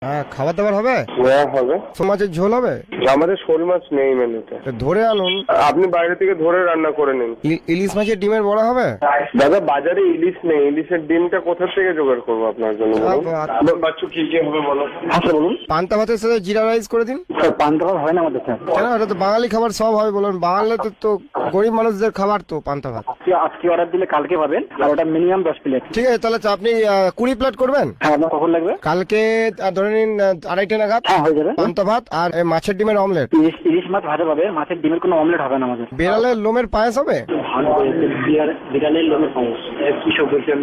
হ্যাঁ, খাবার দাবার হবে? হ্যাঁ হবে। শোল মাছের ঝোল হবে? আমাদের শোল মাছ নেই মেনুতে। ধরে আনুন। আপনি বাইরে থেকে ধরে রান্না করে নিন। ইলিশ মাছের ডিমের বড়া হবে? দাদা বাজারে ইলিশ নেই, ইলিশের ডিমটা কোথা থেকে জোগাড় করবো আপনার জন্য বলুন? বাচ্চু কি কি হবে বলো? আচ্ছা বলুন। পান্তা ভাতের সাথে জিরা রাইস করে দিন। স্যার পান্তা ভাত হয় না আমাদের স্যার। কেন, এটা তো বাঙালি খাবার, সব হবে বলুন। বাঙালি তো গরিব মানুষদের খাবার তো পান্তা ভাত। আজকে অর্ডার দিলে কালকে পাবেন, আর ওটা মিনিমাম 10 প্লেট। ঠিক আছে, তাহলে আপনি 20 প্লেট করবেন। হ্যাঁ, আপনার কখন লাগবে? কালকে ধরে নিন 2:30 নাগাদ। হ্যাঁ হয়ে যাবে। পান্তা ভাত আর মাছের ডিমের অমলেট। ইলিশ মাছ ভাজা পাবে, মাছের ডিমের কোনো অমলেট হবে না আমাদের। বিড়ালের লোমের পায়েস হবে? বিড়ালের লোমের পায়েস কি সব বলছেন?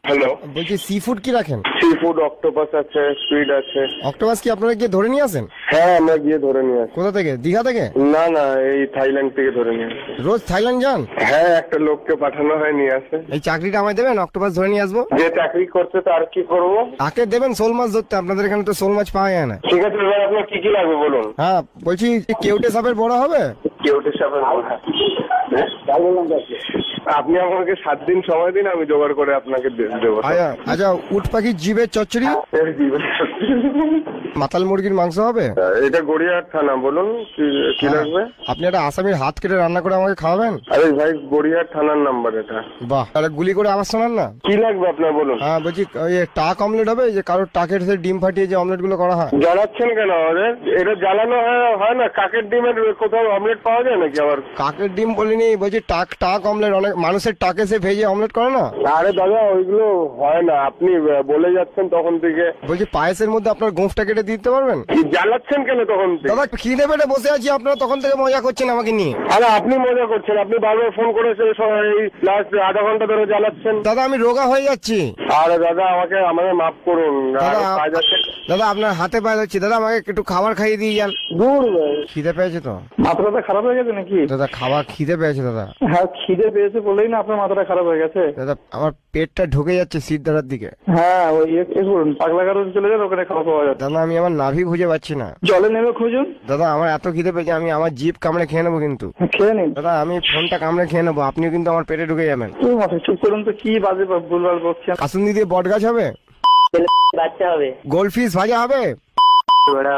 হ্যালো, বলছি সি ফুড কি রাখেন? সি ফুড অক্টোপাস আছে, স্কুইড আছে। অক্টোপাস কি আপনারা গিয়ে ধরে নিয়ে আসেন? হ্যাঁ আমরা গিয়ে ধরে নিয়ে আসি। কোথা থেকে? দীঘা থেকে? না না, এই থাইল্যান্ড থেকে ধরে নিয়ে আসি। রোজ থাইল্যান্ড যান? হ্যাঁ, একটা লোককে পাঠানো হয় নিয়ে আসে। এই চাকরিটা আমায় দেবেন, অক্টোপাস ধরে নিয়ে আসবো। যে চাকরি করছে তার কি করবো? তাকে দেবেন শোল মাছ ধরতে, আপনাদের এখানে তো শোল মাছ পাওয়া যায় না। ঠিক আছে, এবার আপনার কি কি লাগবে বলুন? হ্যাঁ বলছি, কেউটে সাপের বড়া হবে? কেউটে সাপের বড়া? আপনি আমাকে 7 দিন সময় দিন, আমি জোগাড় করে আপনাকে দেবো। আচ্ছা, উট পাখির জিভের চচ্চড়ি? মাতাল মুরগির মাংস হবে? এটা গড়িয়াহাট থানা, বলুন কি লাগবে? আপনি একটা আসামির হাত কেটে রান্না করে আমাকে খাওয়াবেন? আরে ভাই, গড়িয়াহাট থানার নাম্বার এটা। বাহ, তাহলে গুলি করে আওয়াজ শোনান না। কি লাগবে আপনার বলুন? হ্যাঁ বলছি, ওই টাক অমলেট হবে, যে কারোর টাকের সাথে ডিম ফাটিয়ে যে অমলেট গুলো করা হয়। জ্বালাচ্ছেন কেন আমাদের? এটা জ্বালানো হয় না? কাকের ডিমের কোথাও অমলেট পাওয়া যায় নাকি আবার? কাকের ডিম বলিনি, বলছি টাক অমলেট। অনেক মানুষের টাকে সে ভেজে অমলেট করে না? আরে দাদা, ওইগুলো হয় না, আপনি বলে যাচ্ছেন তখন থেকে। বলছি পায়েসের মধ্যে আপনার গোঁফটা কেটে দিতে পারবেন? জ্বালাচ্ছেন কেন তখন থেকে? দাদা খিদে পেটে বসে আছি, আপনারা তখন থেকে মজা করছেন আমাকে নিয়ে। আরে আপনি মজা করছেন, আপনি বারবার ফোন করেছেন, এই লাস্ট আধা ঘন্টা ধরে জ্বালাচ্ছেন। দাদা আমি রোগা হয়ে যাচ্ছি। আরে দাদা, আমাদের মাফ করুন, কাজ আছে। দাদা আপনার হাতে পায়ে যাচ্ছি, দাদা আমাকে একটু খাবার খাইয়ে দিয়ে যান। দূর, খিদে পেয়েছে তো। মাথাটা খারাপ হয়ে গেছে নাকি? দাদা খাবার খিদে পেয়েছে দাদা। হ্যাঁ, খিদে পেয়েছে বলেই না আপনার মাথাটা খারাপ হয়ে গেছে। দাদা আমার পেটটা ঢুকে যাচ্ছে সিদ্ধারার দিকে। হ্যাঁ, ওই করুন, পাগলা গারদে চলে যান, ওখানে খাওয়া পাওয়া যাবে। দাদা আমি আমার নাভি খুঁজে পাচ্ছি না। জলে নেমে খুঁজুন। দাদা আমার এত খিদে পেয়েছে, আমি আমার জিভ কামড়ে খেয়ে নেবো কিন্তু। খেয়ে নিন। দাদা আমি ফোনটা কামড়ে খেয়ে নেবো, আপনিও কিন্তু আমার পেটে ঢুকে যাবেন। চুপ করুন তো, কি বাজে ভুলভাল বকছেন। কাসুন্দি দিয়ে বট গাছ হবে? বাচ্চা হবে। গোল্ডফিশ ভাজা হবে?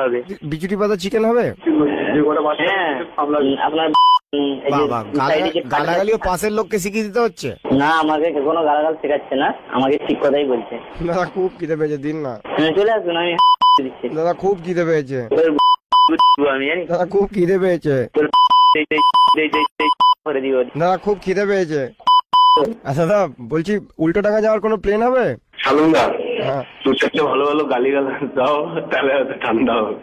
হবে। বিচুটি পাতা চিকেন হবে? হ্যাঁ, আপনার বাবা, গালাগালিও পাশের লোককে শিখিয়ে দিতে হচ্ছে। না, আমাকে কোনো গালাগাল শেখাচ্ছে না, আমাকে ঠিক কথাই বলছে। দাদা খুব খিদে পেয়েছে, দিন না। চলে আসুন, আমি দিচ্ছি। দাদা খুব খিদে পেয়েছে। আমি জানি। দাদা খুব খিদে পেয়েছে। করে দিব। দাদা খুব খিদে পেয়েছে। আচ্ছা দাদা বলছি, উল্টো টাকা যাওয়ার কোনো প্লেন হবে? সালুন্দা, হ্যাঁ। 2-4 ভালো ভালো গালি দাও, তাহলে ঠান্ডা হবে।